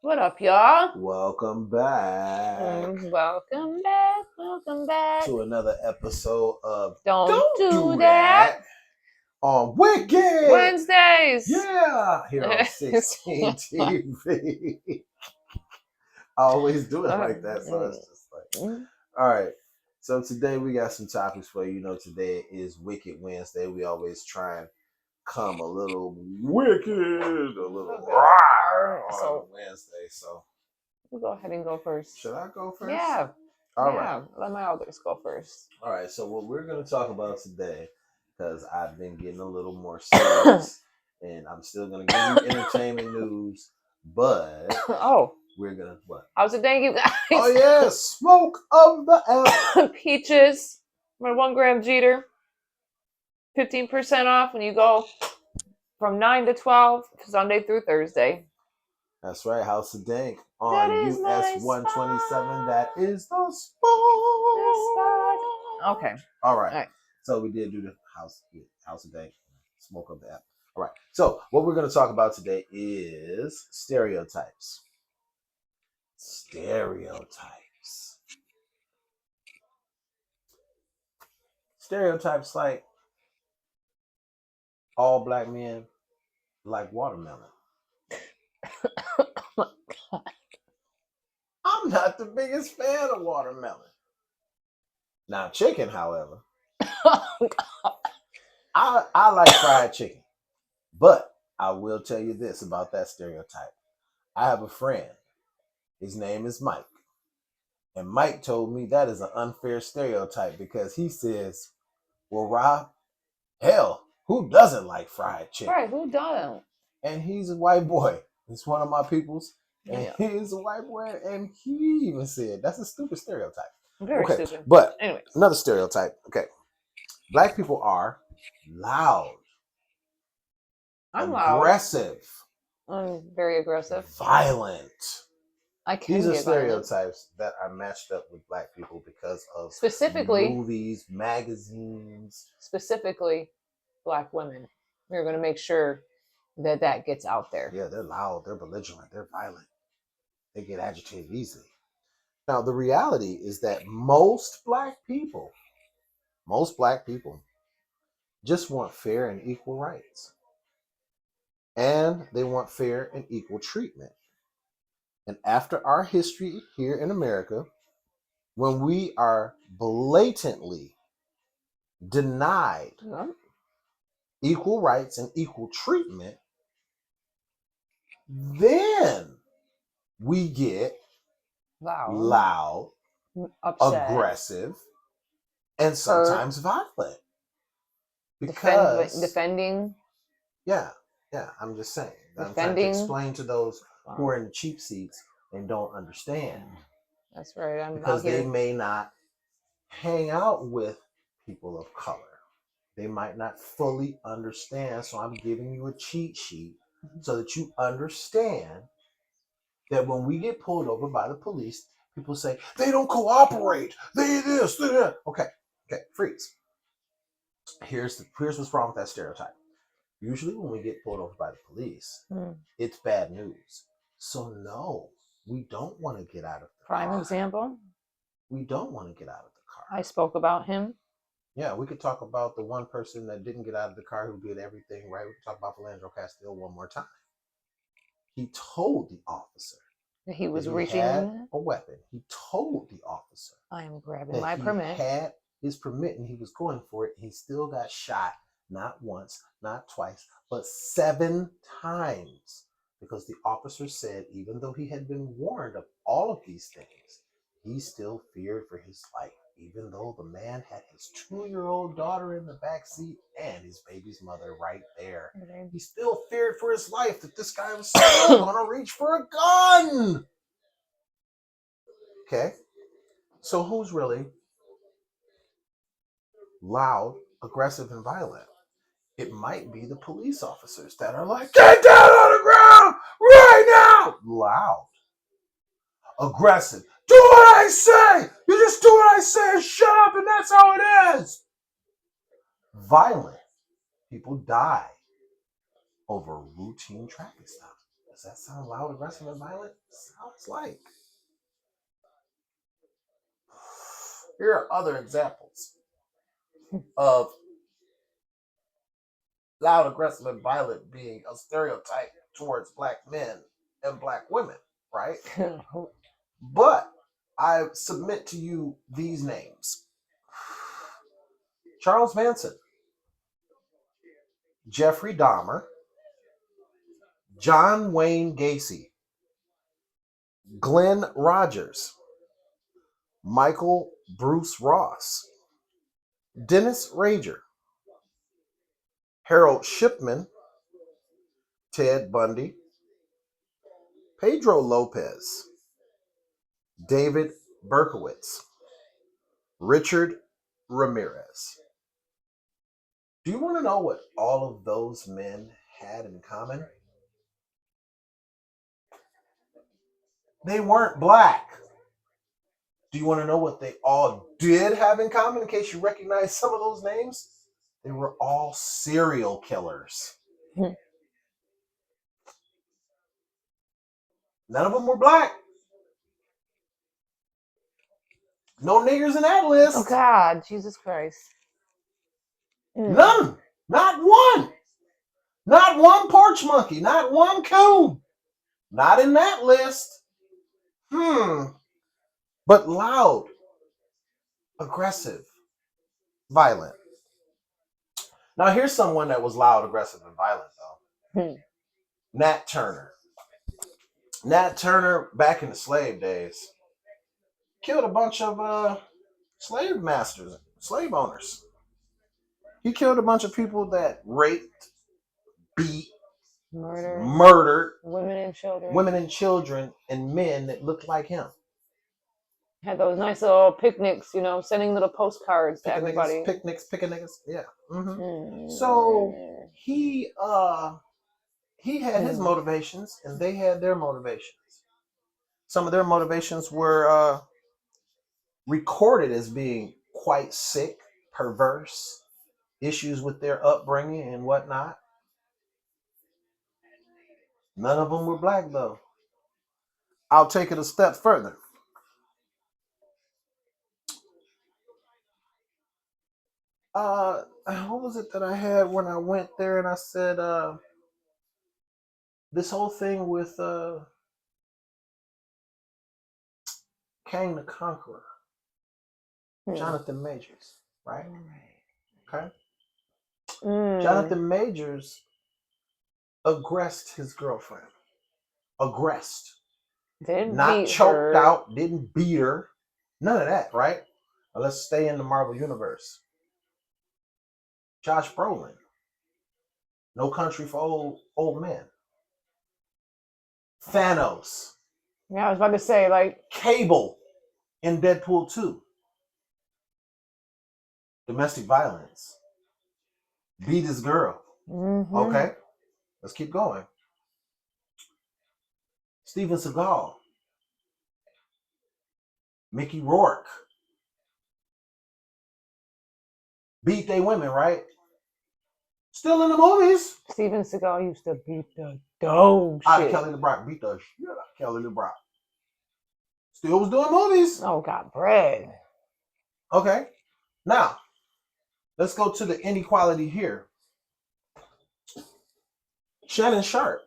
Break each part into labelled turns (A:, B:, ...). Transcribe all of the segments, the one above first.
A: What up, y'all?
B: Welcome back
A: Welcome back.
B: to another episode of
A: Don't
B: Do
A: do
B: That
A: that.
B: on Wicked.
A: Wednesdays.
B: Yeah, here on 16 TV. I always do it like that, so it's just like, all right. So today we got some topics for you. You know, today is Wicked Wednesday. We always try and come a little wicked, a little rawr on Wednesday. So
A: we'll go ahead and go first.
B: should I go first?
A: Yeah.
B: All right.
A: Let my elders go first.
B: All right. So what we're going to talk about today, because I've been getting a little more serious, and I'm still going to give you entertainment news, but we're going to what?
A: How's it going, you guys?
B: Oh yeah, smoke of the app.
A: Peaches, my 1 gram Jeter, 15% off when you go from 9 to 12, Sunday through Thursday.
B: That's right, House of Dank on
A: That is
B: US
A: my
B: 127. That is the spot.
A: Okay.
B: All right. So we did do the House of Dank, smoke of the app. All right. So what we're going to talk about today is stereotypes. Stereotypes. Stereotypes like all black men like watermelon. I'm not the biggest fan of watermelon. Now, chicken, however, I like fried chicken. But I will tell you this about that stereotype. I have a friend. His name is Mike. And Mike told me that is an unfair stereotype because he says, well, Rob, hell, who doesn't like fried chicken?
A: Right, who doesn't?
B: And he's a white boy. He's one of my peoples. And he's a white boy. And he even said, that's a stupid stereotype.
A: Very stupid.
B: But
A: anyways,
B: another stereotype. Okay. Black people are loud.
A: I'm
B: aggressive.
A: I'm very aggressive.
B: Violent.
A: These
B: are stereotypes that are matched up with black people because of
A: specifically
B: movies, magazines.
A: Specifically, black women. We're going to make sure that gets out there.
B: Yeah, they're loud, they're belligerent, they're violent. They get agitated easily. Now, the reality is that most black people just want fair and equal rights. And they want fair and equal treatment. And after our history here in America, when we are blatantly denied equal rights and equal treatment, then we get loud, upset, aggressive, and sometimes violent. Because
A: defending.
B: Yeah, I'm just saying. I'm trying to explain to those who are in the cheap seats and don't understand.
A: That's right.
B: Because they may not hang out with people of color. They might not fully understand. So I'm giving you a cheat sheet so that you understand that when we get pulled over by the police, people say, they don't cooperate. They this, they that. Okay, freeze. Here's what's wrong with that stereotype. Usually when we get pulled over by the police, it's bad news. So no, we don't want to get out of the car.
A: Prime example.
B: We don't want to get out of the car.
A: I spoke about him.
B: Yeah, we could talk about the one person that didn't get out of the car who did everything right. We could talk about Philandro Castile one more time. He told the officer
A: that he was reaching
B: had a weapon. He told the officer,
A: I am grabbing my permit.
B: He had his permit and he was going for it. He still got shot, not once, not twice, but 7 times. Because the officer said, even though he had been warned of all of these things, he still feared for his life, even though the man had his 2-year-old daughter in the back seat and his baby's mother right there. He still feared for his life that this guy was still going to reach for a gun. Okay, so who's really loud, aggressive, and violent? It might be the police officers that are like, get down on the ground right now! Loud, aggressive. Do what I say! You just do what I say and shut up, and that's how it is! Violent. People die over routine traffic stops. Does that sound loud, aggressive, and violent? Sounds like. Here are other examples of loud, aggressive, and violent being a stereotype towards black men and black women, right? But I submit to you these names: Charles Manson, Jeffrey Dahmer, John Wayne Gacy, Glenn Rogers, Michael Bruce Ross, Dennis Rager, Harold Shipman, Ted Bundy, Pedro Lopez, David Berkowitz, Richard Ramirez. Do you want to know what all of those men had in common? They weren't black. Do you want to know what they all did have in common, in case you recognize some of those names? They were all serial killers. None of them were black. No niggers in that list.
A: Oh, God. Jesus Christ.
B: None. Not one. Not one porch monkey. Not one coon. Not in that list. But loud, aggressive, violent. Now, here's someone that was loud, aggressive, and violent, though. Nat Turner. Nat Turner, back in the slave days, killed a bunch of slave masters, slave owners. He killed a bunch of people that raped, beat, murdered
A: women and children,
B: and men that looked like him.
A: Had those nice little picnics, you know, sending little postcards to everybody.
B: Picnics. Yeah. So he had his motivations, and they had their motivations. Some of their motivations were recorded as being quite sick, perverse, issues with their upbringing and whatnot. None of them were black, though. I'll take it a step further. What was it that I had when I went there and I said, this whole thing with Kang the Conqueror, Jonathan Majors, right? Okay. Jonathan Majors aggressed his girlfriend. Aggressed. Not choked out, didn't beat her. None of that, right? Now let's stay in the Marvel Universe. Josh Brolin. No Country for Old Men. Thanos.
A: Yeah, I was about to say, like...
B: Cable in Deadpool 2. Domestic violence. Beat his girl. Okay, let's keep going. Steven Seagal. Mickey Rourke. Beat they women, right? Still in the movies.
A: Steven Seagal used to beat the dog shit.
B: Kelly LeBrock beat the shit out of Kelly LeBrock. Still was doing movies.
A: Oh, got bread.
B: Okay. Now, let's go to the inequality here. Shannon Sharp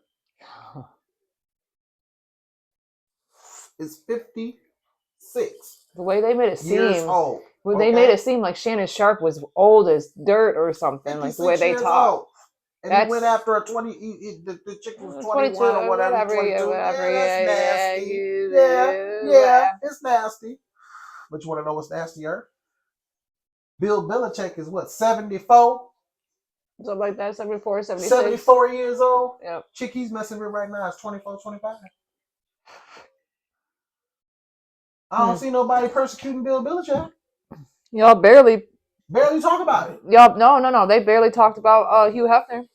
B: is 56.
A: The way they made it
B: years old.
A: Well, they made it seem like Shannon Sharp was old as dirt or something, like the way they talk.
B: And he went after a 20. The chick was 21 or whatever. 22.
A: Whatever.
B: That's nasty. Yeah, it's nasty. But you want to know what's nastier? Bill Belichick is what, 74?
A: Something like that, 74, 76.
B: 74 years old?
A: Yep.
B: Chick he's messing with right now is 24, 25. I don't see nobody persecuting Bill Belichick.
A: Y'all barely
B: talk about it.
A: Y'all, no. They barely talked about Hugh Hefner.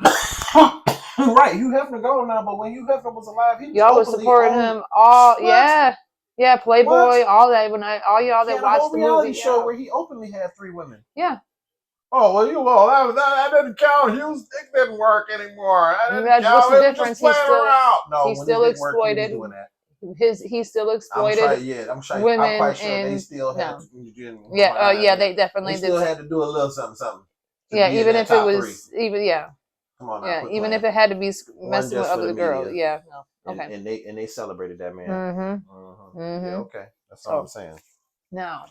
B: Right, Hugh Hefner gone now, but when Hugh Hefner was alive, he was
A: y'all was supporting him all. What? Yeah, Playboy, what? All that. When all y'all that watched the
B: reality
A: movie,
B: show where he openly had 3 women.
A: Yeah.
B: Oh well, that didn't count. It didn't work anymore. That didn't
A: What's
B: count.
A: the
B: It was
A: difference?
B: just playing around. No,
A: He's
B: when it
A: still
B: didn't work, he was
A: exploited.
B: doing that.
A: He still exploited
B: I'm
A: women
B: quite sure they still had.
A: they definitely
B: They still
A: did.
B: had to do a little something to
A: Yeah,
B: be in
A: even
B: that
A: if it
B: top three.
A: was yeah.
B: Come on now,
A: Yeah,
B: quit
A: even
B: playing.
A: if it had to be
B: One
A: messing with
B: just for the
A: other girls.
B: media,
A: Yeah, no. Okay.
B: and they celebrated that man.
A: Mm-hmm.
B: Yeah,
A: Mm-hmm.
B: okay, that's all I'm saying.
A: Now,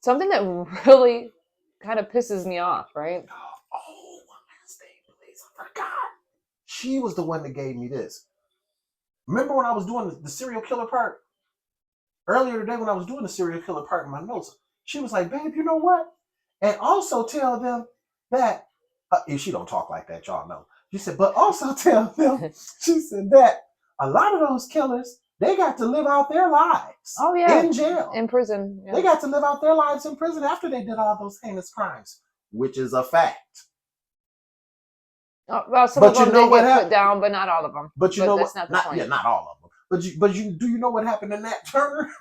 A: something that really kind of pisses me off, right?
B: Oh, one last thing, please. I forgot. She was the one that gave me this. Remember when I was doing the serial killer part? Earlier today when I was doing the serial killer part in my notes, she was like, babe, you know what? And also tell them that, if she don't talk like that, y'all know. She said, but also tell them, she said that a lot of those killers, they got to live out their lives in jail.
A: In prison. Yeah.
B: They got to live out their lives in prison after they did all those heinous crimes, which is a fact.
A: Oh, well, some of them did get put down, but not all of them.
B: But you know
A: that's
B: what?
A: not the point.
B: Yeah, not all of them. Do you know what happened to Nat Turner?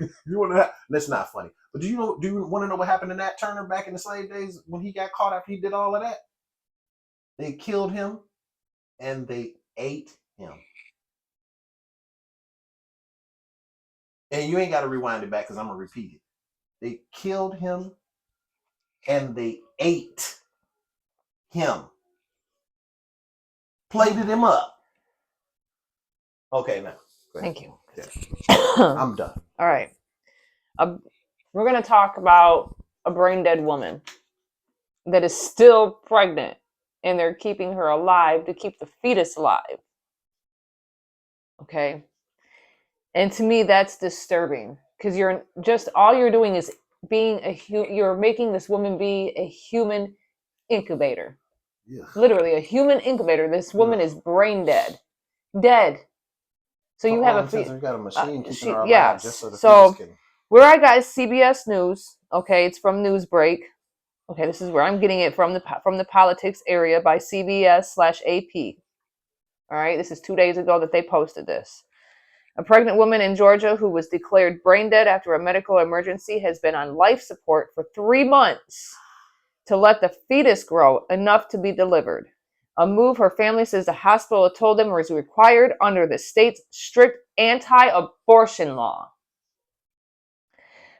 B: That's not funny. But do you want to know what happened to Nat Turner back in the slave days when he got caught after he did all of that? They killed him and they ate him. And you ain't got to rewind it back because I'm gonna repeat it. They killed him and they ate him. Plated him up. Okay, now.
A: Thank you.
B: Yeah. I'm done.
A: All right. We're going to talk about a brain dead woman that is still pregnant and they're keeping her alive to keep the fetus alive. Okay. And to me, that's disturbing because all you're doing is you're making this woman be a human incubator. Yeah. Literally a human incubator. This woman is brain dead. So you have
B: you got a machine keeping her alive just so the fetus can.
A: Where I got CBS News, okay, it's from Newsbreak. Okay, this is where I'm getting it from the politics area by CBS/AP. All right, this is 2 days ago that they posted this. A pregnant woman in Georgia who was declared brain dead after a medical emergency has been on life support for 3 months to let the fetus grow enough to be delivered. A move her family says the hospital told them was required under the state's strict anti-abortion law.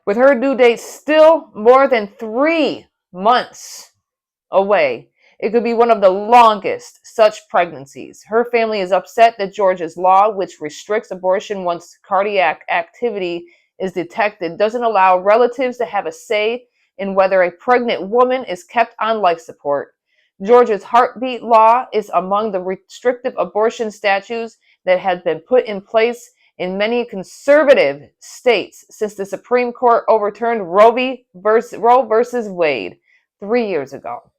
A: With her due date still more than 3 months away, it could be one of the longest such pregnancies. Her family is upset that Georgia's law, which restricts abortion once cardiac activity is detected, doesn't allow relatives to have a say in whether a pregnant woman is kept on life support. Georgia's heartbeat law is among the restrictive abortion statutes that have been put in place in many conservative states since the Supreme Court overturned Roe versus Wade 3 years ago.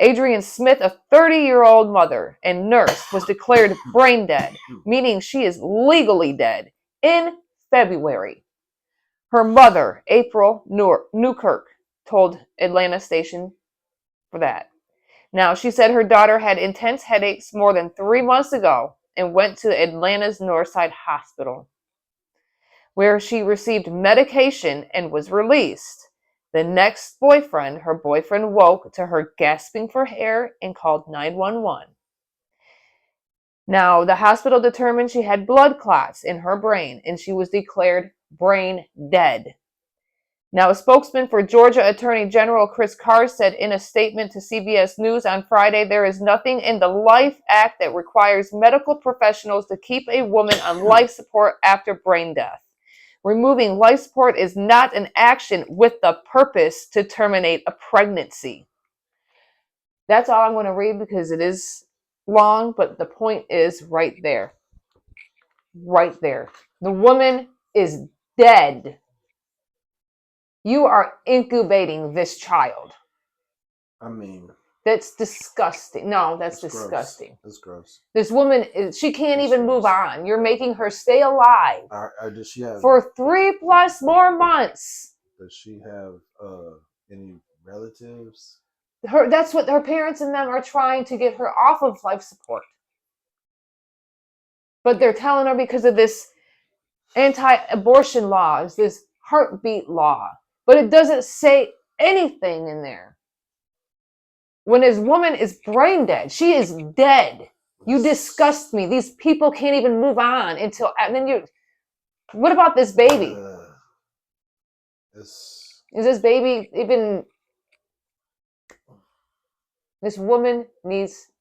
A: Adrienne Smith, a 30-year-old mother and nurse, was declared brain dead, meaning she is legally dead, in February. Her mother, April Newkirk, told Atlanta station for that. Now, she said her daughter had intense headaches more than 3 months ago and went to Atlanta's Northside Hospital, where she received medication and was released. The next her boyfriend woke to her gasping for air and called 911. Now, the hospital determined she had blood clots in her brain and she was declared brain dead. Now, a spokesman for Georgia Attorney General Chris Carr said in a statement to CBS News on Friday, there is nothing in the Life Act that requires medical professionals to keep a woman on life support after brain death. Removing life support is not an action with the purpose to terminate a pregnancy. That's all I'm going to read because it is long, but the point is right there. Right there. The woman is dead. You are incubating this child.
B: I mean,
A: that's disgusting. No, that's disgusting.
B: Gross. That's gross.
A: This woman, she can't even move on. You're making her stay alive
B: does she have,
A: for 3+ more months.
B: Does she have any relatives?
A: That's what her parents and them are trying to get her off of life support. But they're telling her because of this anti-abortion laws, this heartbeat law. But it doesn't say anything in there. When this woman is brain dead, she is dead. You disgust me. These people can't even move on until, and then you, what about this baby? Is this baby even, this woman needs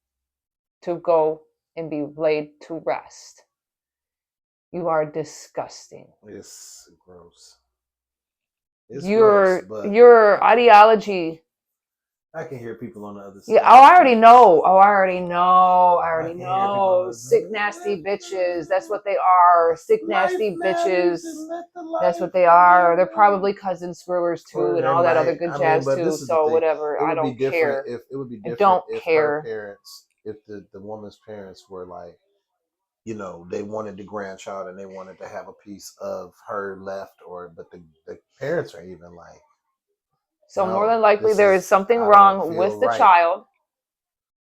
A: to go and be laid to rest. You are disgusting.
B: It's gross.
A: Your ideology.
B: I can hear people on the other side.
A: Yeah, I already know. Sick, nasty bitches. That's what they are. Sick, nasty bitches. That's what they are. They're probably cousin screwers too, and all that other good jazz too. So whatever. I don't care.
B: It would be different.
A: I don't
B: if
A: care.
B: Her parents, if the woman's parents were like, you know, they wanted the grandchild and they wanted to have a piece of her left, but the parents are even like.
A: So more than likely there is something wrong with the child,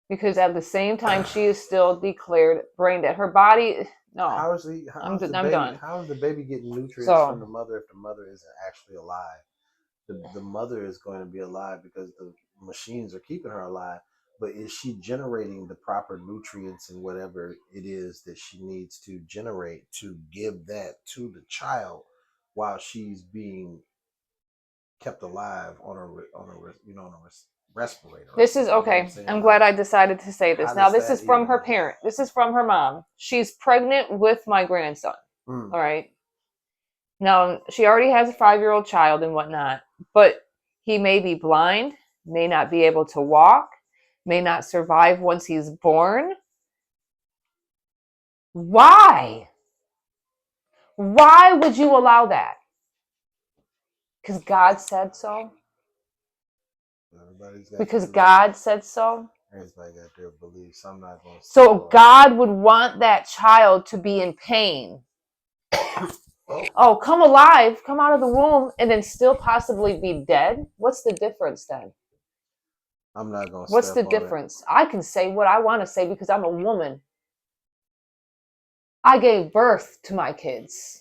A: because at the same time she is still declared brain dead. Her body, no. I'm done.
B: How is the baby getting nutrients from the mother if the mother isn't actually alive? The mother is going to be alive because the machines are keeping her alive, but is she generating the proper nutrients and whatever it is that she needs to generate to give that to the child while she's being kept alive on a respirator?
A: This is okay. I'm glad I decided to say this. Now, this is from her parent. This is from her mom. She's pregnant with my grandson. All right. Now, she already has a 5-year-old child and whatnot, but he may be blind, may not be able to walk, may not survive once he's born. Why? Why would you allow that? Because God said so? Because God said so?
B: Everybody got their beliefs. I'm not going to.
A: So God would want that child to be in pain. Oh, come alive, come out of the womb, and then still possibly be dead? What's the difference then?
B: I'm not going to.
A: What's the difference? I can say what I want to say because I'm a woman. I gave birth to my kids.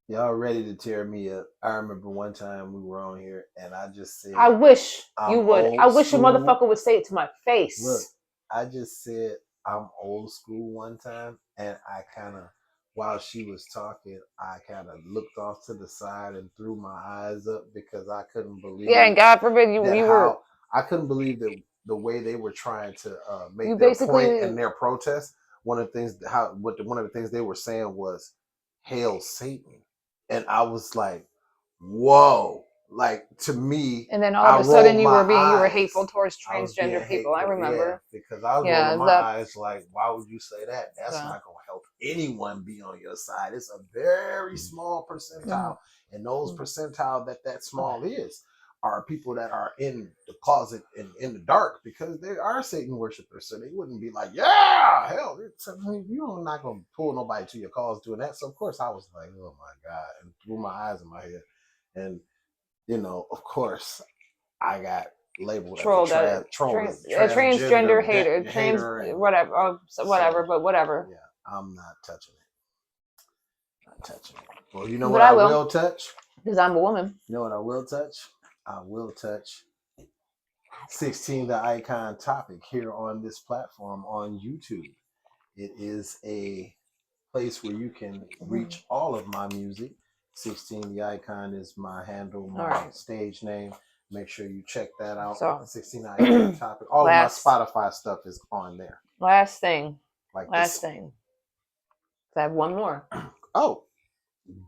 B: Y'all ready to tear me up? I remember one time we were on here and I just said,
A: I wish you would. I wish a motherfucker would say it to my face.
B: Look, I just said I'm old school one time, and I kind of, while she was talking, I kind of looked off to the side and threw my eyes up because I couldn't believe.
A: Yeah, and God forbid you were.
B: I couldn't believe that the way they were trying to make their point and their protest. One of the things they were saying was, "Hail Satan." And I was like, whoa, like to me.
A: And then all of a sudden you were hateful towards transgender people. I remember.
B: Yeah, because I was rolling my eyes like, why would you say that? That's not going to help anyone be on your side. It's a very small percentile. And those percentile that small is are people that are in the closet and in the dark because they are Satan worshipers. So they wouldn't be like, yeah, hell, you're not going to pull nobody to your cause doing that. So, of course, I was like, oh, my God, and threw my eyes in my head. And, you know, of course, I got labeled
A: trolled
B: as
A: a transgender hater, whatever, but whatever.
B: Yeah, I'm not touching it. Not touching it. Well, you know what I will touch?
A: Because I'm a woman.
B: You know what I will touch? I will touch 16 the Icon topic here on this platform on YouTube. It is a place where you can reach all of my music. 16 the Icon is my handle, my stage name. Make sure you check that out. So, 16 the Icon topic. All of my Spotify stuff is on there.
A: Last thing. I have one more.
B: Oh.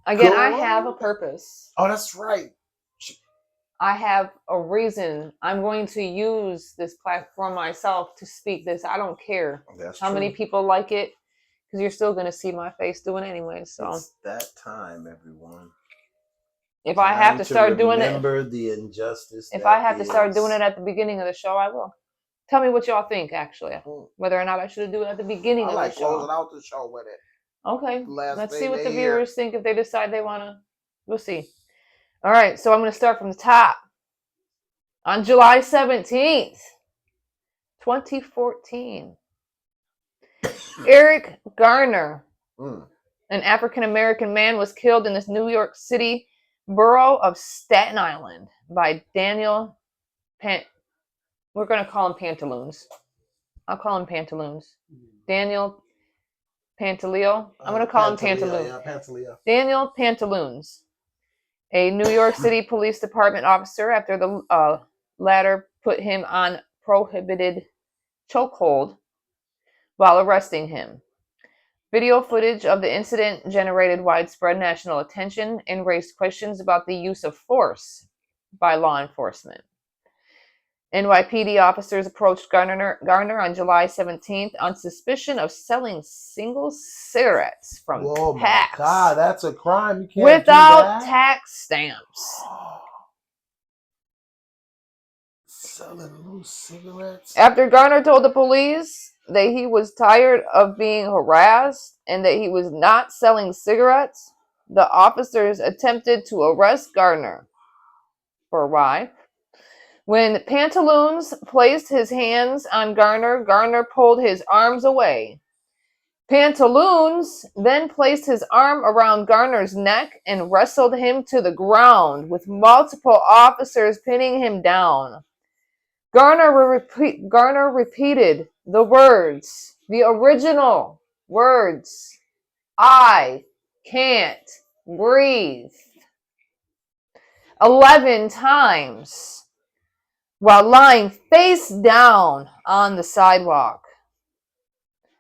A: Again, I have a purpose.
B: Oh, that's right.
A: I have a reason. I'm going to use this platform myself to speak this. I don't care how many people like it, because you're still going to see my face doing it anyway. So
B: it's that time, everyone.
A: If I have to start doing it,
B: remember the injustice.
A: If I have to start doing it at the beginning of the show, I will. Tell me what y'all think, actually, whether or not I should do it at the beginning of the show.
B: I like closing out the show with it.
A: Okay, let's see what the viewers think. If they decide they want to, we'll see. All right, so I'm going to start from the top. On July 17th, 2014, Eric Garner, an African-American man, was killed in this New York City borough of Staten Island. by Daniel we're going to call him Pantaloons. I'll call him Pantaloons. Daniel Pantaleo. I'm going to call him Pantaloons.
B: Yeah, Pantaleo.
A: Daniel Pantaloons, a New York City Police Department officer, after the latter put him on prohibited chokehold while arresting him. Video footage of the incident generated widespread national attention and raised questions about the use of force by law enforcement. NYPD officers approached Garner on July 17th on suspicion of selling single cigarettes from packs.
B: My God, that's a crime. You can't
A: without
B: do that.
A: tax stamps.
B: Selling loose cigarettes.
A: After Garner told the police that he was tired of being harassed and that he was not selling cigarettes, the officers attempted to arrest Garner. For why? When Pantaloons placed his hands on Garner, Garner pulled his arms away. Pantaloons then placed his arm around Garner's neck and wrestled him to the ground, with multiple officers pinning him down. Garner repeated the original words, "I can't breathe," 11 times while lying face down on the sidewalk.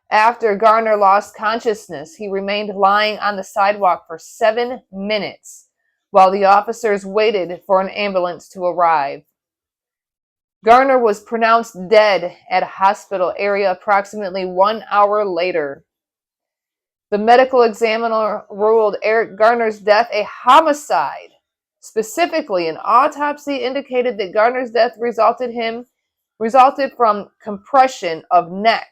A: After Garner lost consciousness, he remained lying on the sidewalk for 7 minutes while the officers waited for an ambulance to arrive. Garner was pronounced dead at a hospital area approximately 1 hour later. The medical examiner ruled Eric Garner's death a homicide. Specifically, an autopsy indicated that Garner's death resulted from compression of neck,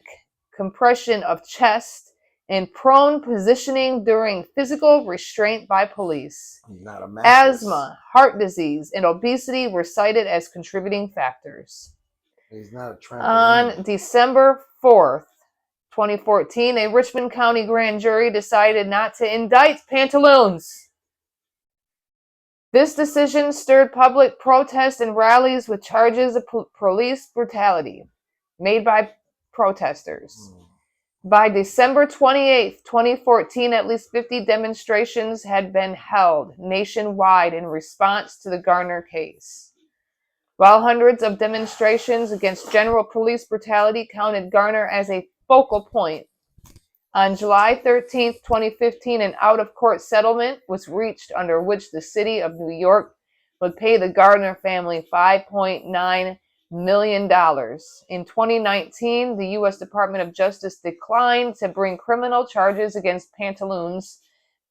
A: compression of chest, and prone positioning during physical restraint by police. Asthma, heart disease, and obesity were cited as contributing factors.
B: He's not a trampoline.
A: On December 4th, 2014, a Richmond County grand jury decided not to indict Pantaloons. This decision stirred public protest and rallies with charges of police brutality made by protesters. By December 28, 2014, at least 50 demonstrations had been held nationwide in response to the Garner case. While hundreds of demonstrations against general police brutality counted Garner as a focal point, on July 13, 2015, an out-of-court settlement was reached under which the city of New York would pay the Garner family $5.9 million. In 2019, the U.S. Department of Justice declined to bring criminal charges against Pantaloons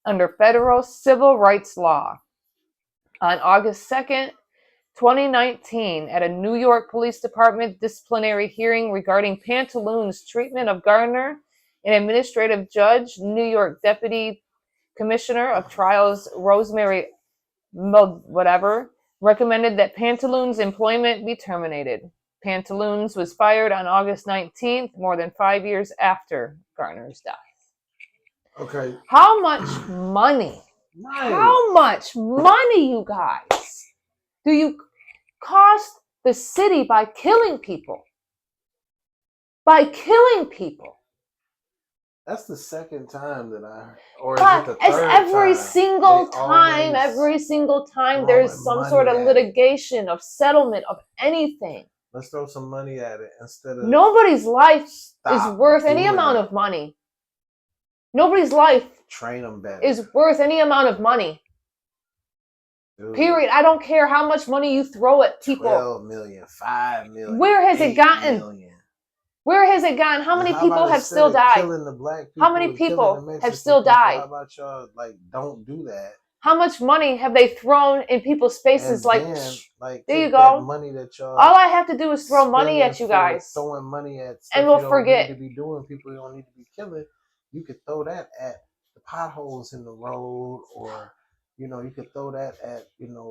A: under federal civil rights law. On August 2nd, 2019, at a New York Police Department disciplinary hearing regarding Pantaloons' treatment of Garner, an administrative judge, New York Deputy Commissioner of Trials Rosemary recommended that Pantaloons' employment be terminated. Pantaloons was fired on August 19th, more than 5 years after Garner's death.
B: Okay.
A: How much money?
B: Right.
A: How much money, you guys, do you cost the city by killing people? By killing people.
B: That's the second time that
A: it's every single time there's some sort of litigation, of settlement, of anything.
B: Let's throw some money at it instead of...
A: Nobody's life is worth any amount of money. Nobody's life
B: train them better.
A: Is worth any amount of money. Dude. Period. I don't care how much money you throw at people.
B: 12 million, 5 million.
A: Where has it gotten? Million. Where has it gone? How many people have still died? How many people have still died?
B: How about y'all, don't do that?
A: How much money have they thrown in people's faces?
B: Then,
A: there you go.
B: Money that y'all
A: all I have to do is throw money at you guys.
B: Throwing money at stuff
A: and we'll
B: you
A: forget.
B: Need to be doing, people you don't need to be killing. You could throw that at the potholes in the road, or you could throw that at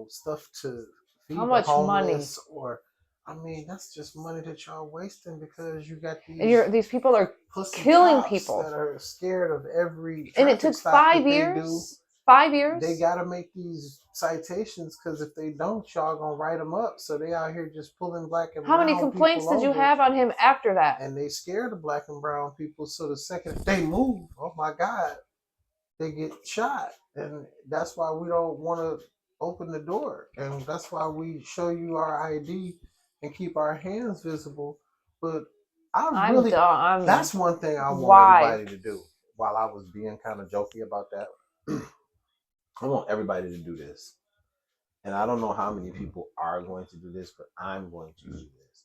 B: stuff to feed the homeless, or. I mean, that's just money that y'all wasting because you got
A: these people are killing people
B: that are scared of every.
A: And it took 5 years. 5 years?
B: They got to make these citations because if they don't, y'all gonna write them up. So they out here just pulling black and
A: How
B: brown
A: many complaints
B: people
A: did you
B: over,
A: have on him after that?
B: and they scare the black and brown people. So the second they move, oh my God, they get shot. And that's why we don't want to open the door. And that's why we show you our ID and keep our hands visible. But
A: I'm done.
B: that's one thing I want
A: Why?
B: everybody to do. While I was being kind of jokey about that, I want everybody to do this. And I don't know how many people are going to do this, but I'm going to do this.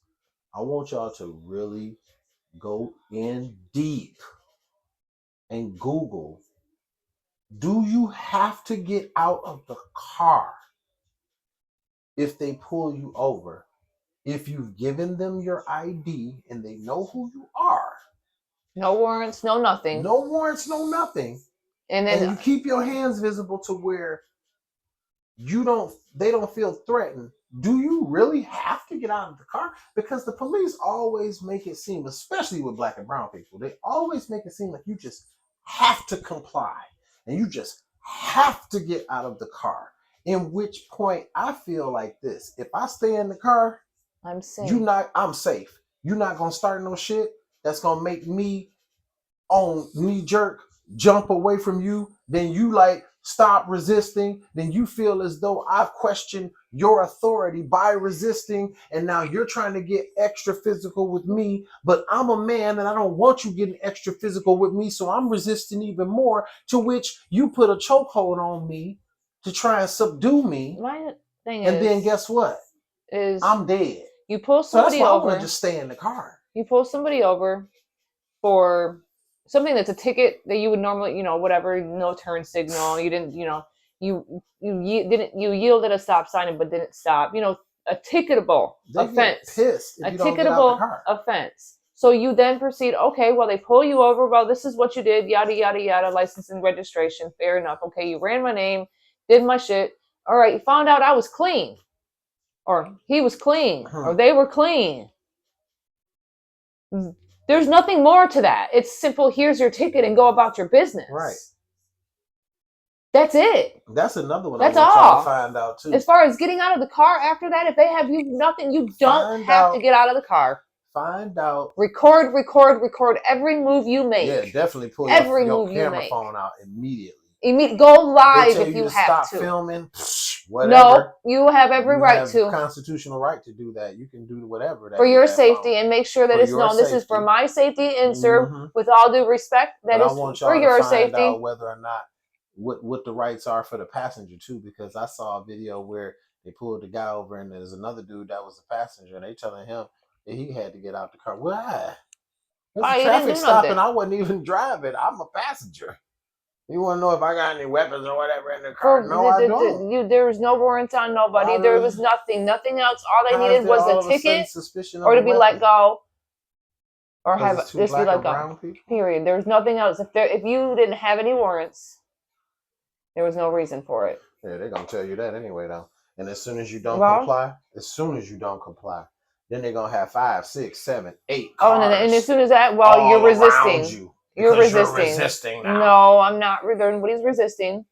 B: I want y'all to really go in deep and Google, do you have to get out of the car if they pull you over? If you've given them your ID and they know who you are.
A: No warrants, no nothing.
B: No warrants, no nothing.
A: And then
B: you keep your hands visible to where they don't feel threatened. Do you really have to get out of the car? Because the police always make it seem, especially with black and brown people, they always make it seem like you just have to comply and you just have to get out of the car. In which point I feel like this: if I stay in the car,
A: I'm safe.
B: I'm safe. You're not gonna start no shit that's gonna make me on knee jerk jump away from you. Then you like stop resisting. Then you feel as though I've questioned your authority by resisting, and now you're trying to get extra physical with me. But I'm a man, and I don't want you getting extra physical with me, so I'm resisting even more. To which you put a chokehold on me to try and subdue me.
A: My thing
B: and then guess what? I'm dead.
A: You pull
B: So that's
A: somebody
B: why I
A: over.
B: want to just stay in the car.
A: You pull somebody over for something that's a ticket that you would normally, whatever, no turn signal. You didn't, you yielded a stop sign but didn't stop. A ticketable offense.
B: Get pissed if
A: a
B: you don't get out the car.
A: Offense. So you then proceed, okay, well, they pull you over. Well, this is what you did, yada, yada, yada, license and registration. Fair enough. Okay, you ran my name, did my shit. All right, you found out I was clean. Or he was clean. Or they were clean. There's nothing more to that. It's simple, here's your ticket and go about your business.
B: Right.
A: That's it.
B: That's another one
A: That's
B: I want
A: all.
B: y'all to find out too.
A: As far as getting out of the car after that, if they have you nothing, you don't have to get out of the car.
B: Find out.
A: Record every move you make.
B: Yeah, definitely pull your camera phone out immediately.
A: Go live if you have
B: stop filming.
A: Whatever. No, you have every right to.
B: Constitutional right to do that. You can do whatever.
A: For your safety and make sure that it's known. This is for my safety and sir, with all due respect, that is for your safety.
B: I want y'all to find out whether or not what the rights are for the passenger too, because I saw a video where they pulled the guy over and there's another dude that was a passenger and they telling him that he had to get out the car. Why? There's a traffic stop and I wasn't even driving. I'm a passenger. You want to know if I got any weapons or whatever in the car? No, I don't.
A: There was no warrants on nobody. There was nothing else. All they needed was a ticket or to be let go. Or have just be let go. Period. There's nothing else. If you didn't have any warrants, there was no reason for it.
B: Yeah, they're going to tell you that anyway, though. And as soon as you don't comply, then they're going to have 5, 6, 7, 8 cars.
A: Oh, and as soon as that, you're resisting. You're resisting now. No, I'm not. Nobody's resisting.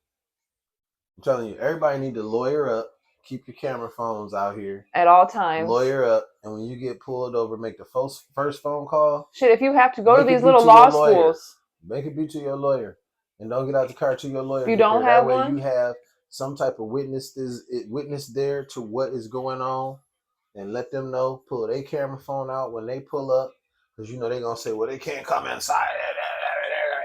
B: I'm telling you, everybody need to lawyer up. Keep your camera phones out here
A: at all times.
B: Lawyer up, and when you get pulled over, make the first phone call.
A: Shit, if you have to go to these little law schools,
B: make it be to your lawyer, and don't get out the car to your lawyer.
A: If you don't have one,
B: that way you have some type of witness there to what is going on, and let them know. Pull their camera phone out when they pull up, because they're gonna say, well, they can't come inside.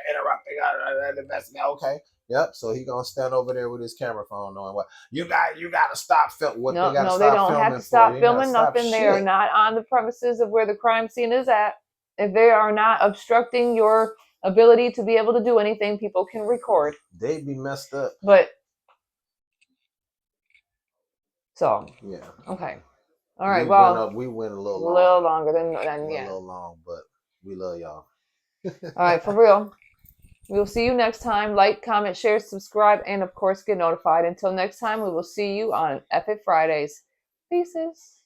B: Interrupting. Okay. Yep. So he gonna stand over there with his camera phone, knowing what you got to stop filming. What
A: no,
B: they got to
A: no,
B: stop
A: they don't
B: filming
A: have to stop
B: for.
A: filming nothing. They are not on the premises of where the crime scene is at. If they are not obstructing your ability to be able to do anything, people can record.
B: They'd be messed up.
A: But
B: yeah.
A: Okay. All right.
B: We went a little
A: longer than yeah.
B: A little long, but we love y'all.
A: All right, for real. We'll see you next time. Like, comment, share, subscribe, and of course, get notified. Until next time, we will see you on Epic Fridays. Pieces.